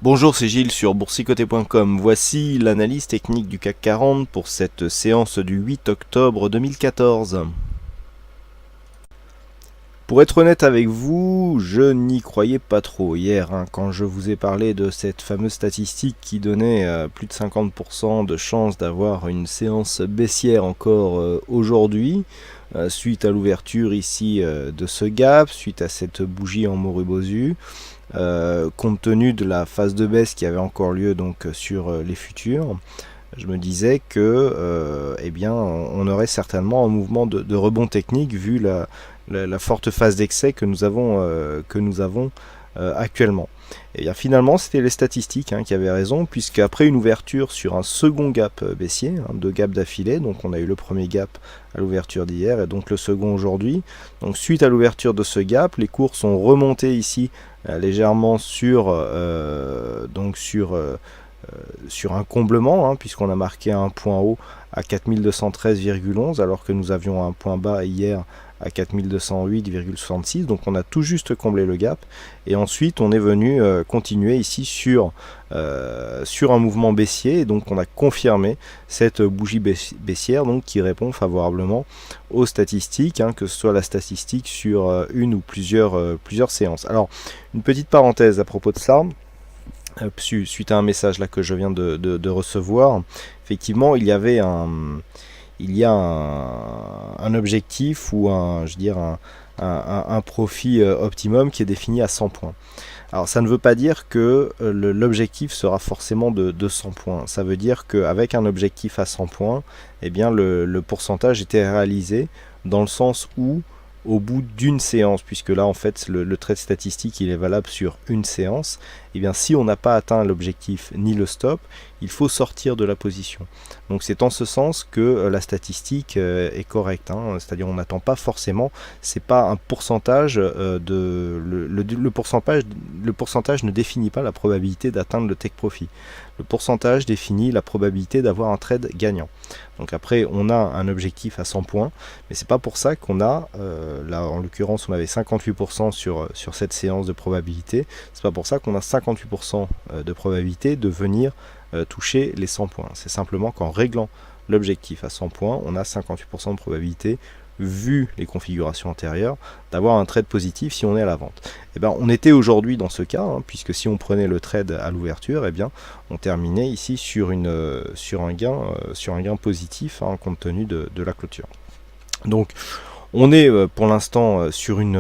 Bonjour, c'est Gilles sur boursicoté.com. Voici l'analyse technique du CAC 40 pour cette séance du 8 octobre 2014. Pour être honnête avec vous, je n'y croyais pas trop hier, quand je vous ai parlé de cette fameuse statistique qui donnait plus de 50% de chances d'avoir une séance baissière encore aujourd'hui, suite à l'ouverture ici de ce gap, suite à cette bougie en Morobosu. Compte tenu de la phase de baisse qui avait encore lieu donc sur les futurs, je me disais que eh bien, on aurait certainement un mouvement de rebond technique vu la forte phase d'excès que nous avons actuellement. Et bien, finalement, c'était les statistiques qui avaient raison, puisqu'après une ouverture sur un second gap baissier, deux gaps d'affilée, donc on a eu le premier gap à l'ouverture d'hier et donc le second aujourd'hui. Donc suite à l'ouverture de ce gap, les cours sont remontés ici légèrement sur un comblement, puisqu'on a marqué un point haut à 4213,11 alors que nous avions un point bas hier à 4208,66, donc on a tout juste comblé le gap et ensuite on est venu continuer ici sur un mouvement baissier et donc on a confirmé cette bougie baissière donc qui répond favorablement aux statistiques, que ce soit la statistique sur une ou plusieurs séances. Alors une petite parenthèse à propos de ça. Suite à un message là que je viens de recevoir, effectivement il y a un objectif ou un profit optimum qui est défini à 100 points. Alors ça ne veut pas dire que l'objectif sera forcément de 100 points. Ça veut dire qu'avec un objectif à 100 points, eh bien le pourcentage était réalisé dans le sens où au bout d'une séance, puisque là en fait le trade statistique il est valable sur une séance, et bien si on n'a pas atteint l'objectif ni le stop, il faut sortir de la position. Donc c'est en ce sens que la statistique est correcte, c'est-à-dire on n'attend pas forcément, c'est pas un pourcentage le pourcentage ne définit pas la probabilité d'atteindre le take profit. Le pourcentage définit la probabilité d'avoir un trade gagnant. Donc après on a un objectif à 100 points, mais c'est pas pour ça qu'on a là en l'occurrence on avait 58% sur cette séance de probabilité, c'est pas pour ça qu'on a 58% de probabilité de venir toucher les 100 points. C'est simplement qu'en réglant l'objectif à 100 points, on a 58% de probabilité, vu les configurations antérieures, d'avoir un trade positif si on est à la vente. Et bien, on était aujourd'hui dans ce cas, puisque si on prenait le trade à l'ouverture, et bien, on terminait ici sur un gain positif, compte tenu de la clôture. Donc, on est pour l'instant sur une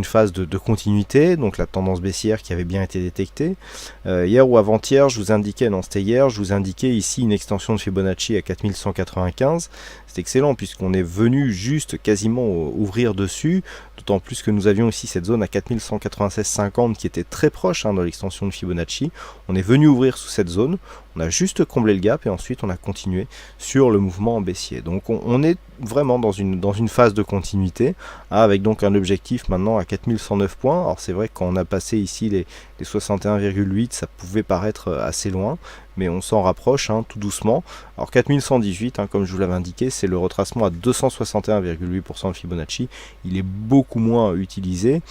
phase de continuité, donc la tendance baissière qui avait bien été détectée. Hier ou avant-hier, je vous indiquais, non c'était hier, je vous indiquais ici une extension de Fibonacci à 4195. C'est excellent puisqu'on est venu juste quasiment ouvrir dessus, d'autant plus que nous avions ici cette zone à 4196,50 qui était très proche de l'extension de Fibonacci. On est venu ouvrir sous cette zone, on a juste comblé le gap et ensuite on a continué sur le mouvement en baissier. Donc on est vraiment dans une phase de continuité, avec donc un objectif maintenant à 4109 points. Alors c'est vrai que quand on a passé ici les 61,8, ça pouvait paraître assez loin, mais on s'en rapproche tout doucement. Alors 4118, comme je vous l'avais indiqué, c'est le retracement à 261,8% de Fibonacci. Il est beaucoup moins utilisé.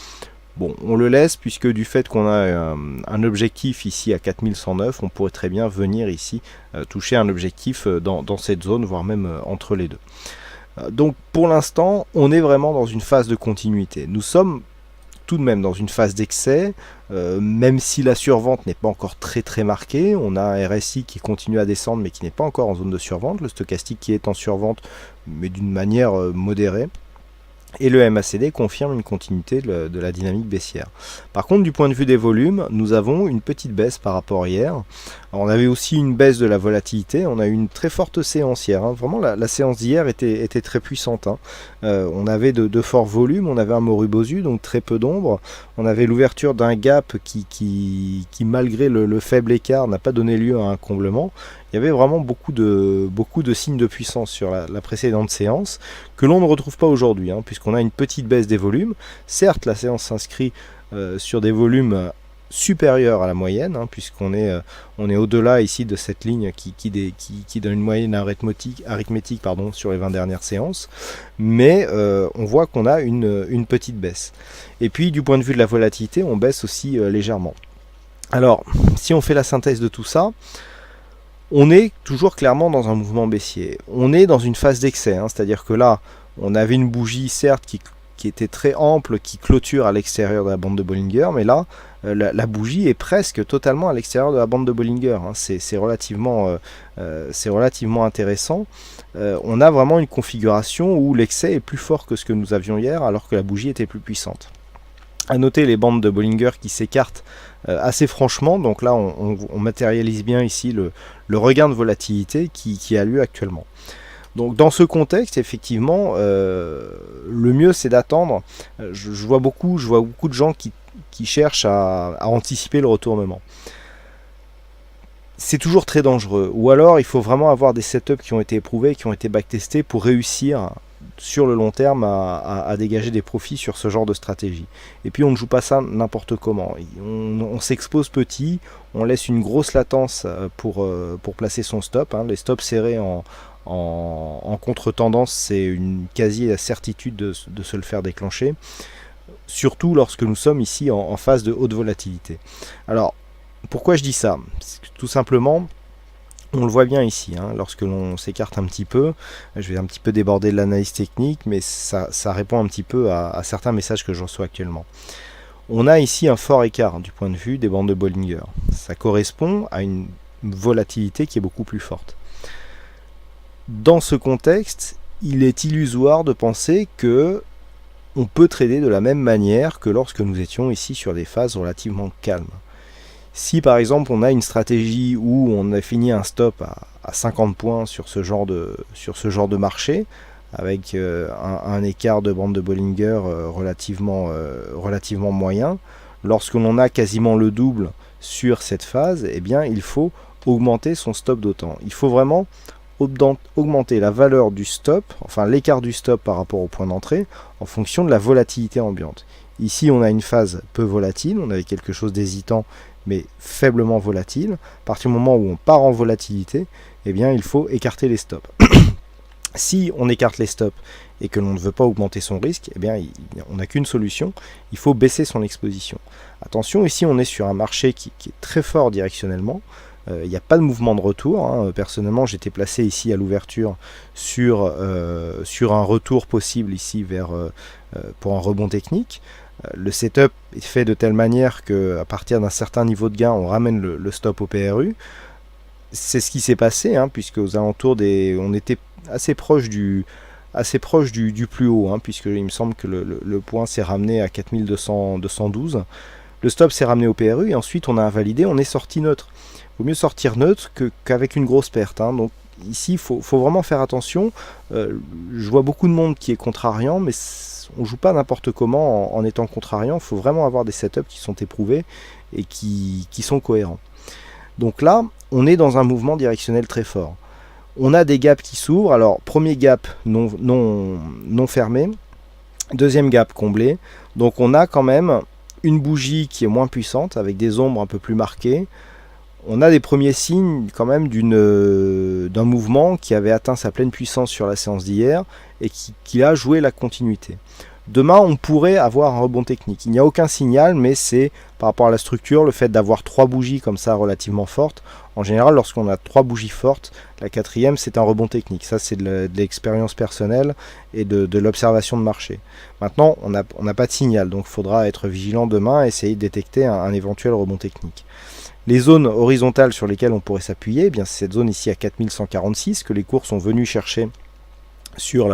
Bon, on le laisse puisque du fait qu'on a un objectif ici à 4109, on pourrait très bien venir ici toucher un objectif dans cette zone, voire même entre les deux. Donc pour l'instant, on est vraiment dans une phase de continuité. Nous sommes tout de même dans une phase d'excès, même si la survente n'est pas encore très marquée. On a un RSI qui continue à descendre mais qui n'est pas encore en zone de survente, le stochastique qui est en survente mais d'une manière modérée. Et le MACD confirme une continuité de la dynamique baissière. Par contre, du point de vue des volumes, nous avons une petite baisse par rapport à hier. Alors, on avait aussi une baisse de la volatilité, on a eu une très forte séance hier. Vraiment, la séance d'hier était très puissante. On avait de forts volumes, on avait un Morobosu, donc très peu d'ombre. On avait l'ouverture d'un gap qui malgré le faible écart, n'a pas donné lieu à un comblement. Il y avait vraiment beaucoup de signes de puissance sur la précédente séance que l'on ne retrouve pas aujourd'hui, puisqu'on a une petite baisse des volumes. Certes, la séance s'inscrit sur des volumes supérieurs à la moyenne, puisqu'on est au-delà ici de cette ligne qui donne une moyenne arithmétique sur les 20 dernières séances, mais on voit qu'on a une petite baisse. Et puis du point de vue de la volatilité, on baisse aussi légèrement. Alors, si on fait la synthèse de tout ça, on est toujours clairement dans un mouvement baissier. On est dans une phase d'excès, hein, c'est-à-dire que là, on avait une bougie, certes, qui était très ample, qui clôture à l'extérieur de la bande de Bollinger, mais là, la bougie est presque totalement à l'extérieur de la bande de Bollinger. Hein. C'est relativement intéressant. On a vraiment une configuration où l'excès est plus fort que ce que nous avions hier, alors que la bougie était plus puissante. À noter les bandes de Bollinger qui s'écartent assez franchement, donc là on matérialise bien ici le regain de volatilité qui a lieu actuellement. Donc dans ce contexte, effectivement, le mieux c'est d'attendre. Je vois beaucoup de gens qui cherchent à anticiper le retournement. C'est toujours très dangereux. Ou alors il faut vraiment avoir des setups qui ont été éprouvés, qui ont été backtestés pour réussir sur le long terme à dégager des profits sur ce genre de stratégie. Et puis on ne joue pas ça n'importe comment. On s'expose petit, on laisse une grosse latence pour placer son stop. Hein. Les stops serrés en contre-tendance, c'est une quasi-certitude de se le faire déclencher. Surtout lorsque nous sommes ici en phase de haute volatilité. Alors, pourquoi je dis ça? Tout simplement, on le voit bien ici, hein, lorsque l'on s'écarte un petit peu, je vais un petit peu déborder de l'analyse technique, mais ça répond un petit peu à certains messages que je reçois actuellement. On a ici un fort écart du point de vue des bandes de Bollinger. Ça correspond à une volatilité qui est beaucoup plus forte. Dans ce contexte, il est illusoire de penser que on peut trader de la même manière que lorsque nous étions ici sur des phases relativement calmes. Si par exemple on a une stratégie où on a fini un stop à 50 points sur ce genre de marché, avec un écart de bande de Bollinger relativement moyen, lorsque l'on a quasiment le double sur cette phase, eh bien il faut augmenter son stop d'autant. Il faut vraiment augmenter la valeur du stop, enfin l'écart du stop par rapport au point d'entrée, en fonction de la volatilité ambiante. Ici on a une phase peu volatile, on avait quelque chose d'hésitant mais faiblement volatile. À partir du moment où on part en volatilité, eh bien il faut écarter les stops. Si on écarte les stops et que l'on ne veut pas augmenter son risque, eh bien on n'a qu'une solution, il faut baisser son exposition. Attention, ici on est sur un marché qui est très fort directionnellement. Il n'y a pas de mouvement de retour. Hein. Personnellement, j'étais placé ici à l'ouverture sur un retour possible ici pour un rebond technique. Le setup est fait de telle manière qu'à partir d'un certain niveau de gain, on ramène le stop au PRU. C'est ce qui s'est passé, hein, puisque aux alentours on était assez proche du plus haut, hein, puisque il me semble que le point s'est ramené à 4212. Le stop s'est ramené au PRU et ensuite on a invalidé, on est sorti neutre. Il vaut mieux sortir neutre qu'avec une grosse perte. Hein. Donc ici, il faut vraiment faire attention. Je vois beaucoup de monde qui est contrariant, mais on ne joue pas n'importe comment en étant contrariant. Il faut vraiment avoir des setups qui sont éprouvés et qui sont cohérents. Donc là, on est dans un mouvement directionnel très fort. On a des gaps qui s'ouvrent. Alors, premier gap non fermé. Deuxième gap comblé. Donc on a quand même une bougie qui est moins puissante, avec des ombres un peu plus marquées. On a des premiers signes quand même d'un mouvement qui avait atteint sa pleine puissance sur la séance d'hier et qui a joué la continuité. Demain, on pourrait avoir un rebond technique. Il n'y a aucun signal, mais c'est par rapport à la structure, le fait d'avoir 3 bougies comme ça relativement fortes. En général, lorsqu'on a 3 bougies fortes, la quatrième, c'est un rebond technique. Ça, c'est de l'expérience personnelle et de l'observation de marché. Maintenant, on n'a pas de signal, donc il faudra être vigilant demain et essayer de détecter un éventuel rebond technique. Les zones horizontales sur lesquelles on pourrait s'appuyer, eh bien c'est cette zone ici à 4146 que les cours sont venus chercher sur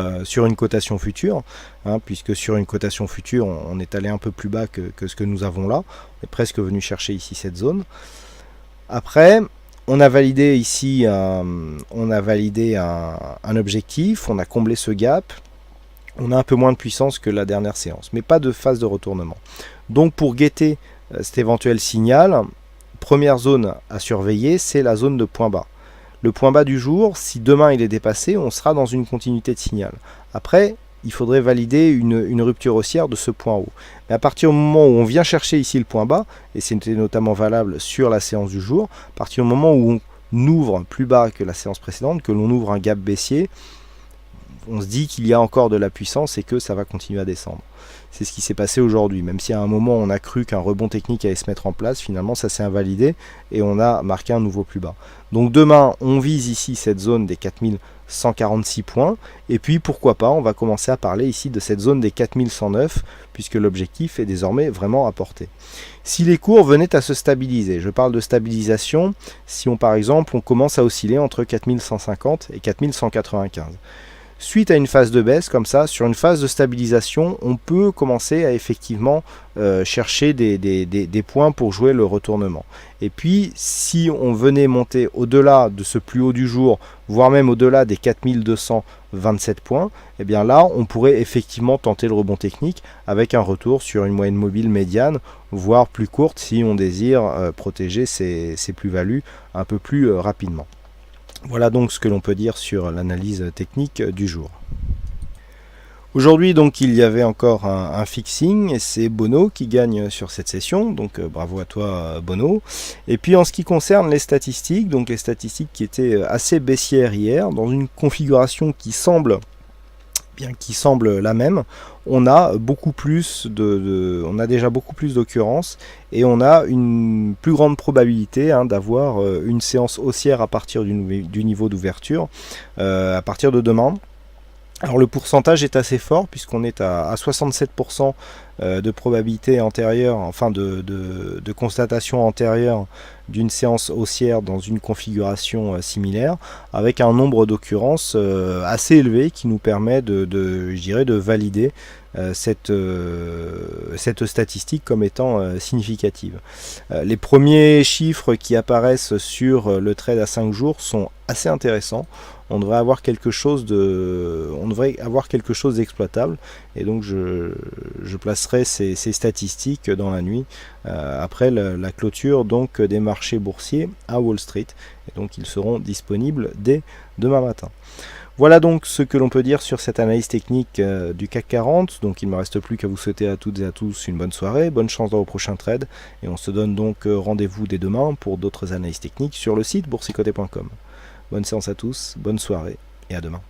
une cotation future, hein, puisque sur une cotation future, on est allé un peu plus bas que ce que nous avons là. On est presque venu chercher ici cette zone. Après, on a validé ici un objectif, on a comblé ce gap. On a un peu moins de puissance que la dernière séance, mais pas de phase de retournement. Donc pour guetter cet éventuel signal, première zone à surveiller, c'est la zone de point bas. Le point bas du jour, si demain il est dépassé, on sera dans une continuité de signal. Après, il faudrait valider une rupture haussière de ce point haut. Mais à partir du moment où on vient chercher ici le point bas, et c'était notamment valable sur la séance du jour, à partir du moment où on ouvre plus bas que la séance précédente, que l'on ouvre un gap baissier, on se dit qu'il y a encore de la puissance et que ça va continuer à descendre. C'est ce qui s'est passé aujourd'hui, même si à un moment on a cru qu'un rebond technique allait se mettre en place, finalement ça s'est invalidé et on a marqué un nouveau plus bas. Donc demain on vise ici cette zone des 4146 points, et puis pourquoi pas on va commencer à parler ici de cette zone des 4109, puisque l'objectif est désormais vraiment à portée. Si les cours venaient à se stabiliser, je parle de stabilisation, si on par exemple on commence à osciller entre 4150 et 4195. Suite à une phase de baisse comme ça, sur une phase de stabilisation, on peut commencer à effectivement chercher des points pour jouer le retournement. Et puis, si on venait monter au-delà de ce plus haut du jour, voire même au-delà des 4227 points, et bien là, on pourrait effectivement tenter le rebond technique avec un retour sur une moyenne mobile médiane, voire plus courte si on désire protéger ses plus-values un peu plus rapidement. Voilà donc ce que l'on peut dire sur l'analyse technique du jour. Aujourd'hui, donc, il y avait encore un fixing et c'est Bono qui gagne sur cette session, donc bravo à toi Bono. Et puis en ce qui concerne les statistiques, donc les statistiques qui étaient assez baissières hier, dans une configuration qui semble la même, on a beaucoup plus on a déjà beaucoup plus d'occurrences et on a une plus grande probabilité d'avoir une séance haussière à partir du niveau d'ouverture à partir de demain. Alors le pourcentage est assez fort puisqu'on est à 67% de probabilité antérieure, enfin de constatation antérieure d'une séance haussière dans une configuration similaire, avec un nombre d'occurrences assez élevé qui nous permet je dirais, de valider cette statistique comme étant significative. Les premiers chiffres qui apparaissent sur le trade à 5 jours sont assez intéressants. On devrait avoir quelque chose d'exploitable, et donc je placerai ces statistiques dans la nuit après la clôture donc des marchés boursiers à Wall Street, et donc ils seront disponibles dès demain matin. Voilà donc ce que l'on peut dire sur cette analyse technique du CAC 40. Donc il ne me reste plus qu'à vous souhaiter à toutes et à tous une bonne soirée, bonne chance dans vos prochains trades, et on se donne donc rendez-vous dès demain pour d'autres analyses techniques sur le site boursicoté.com. Bonne séance à tous, bonne soirée et à demain.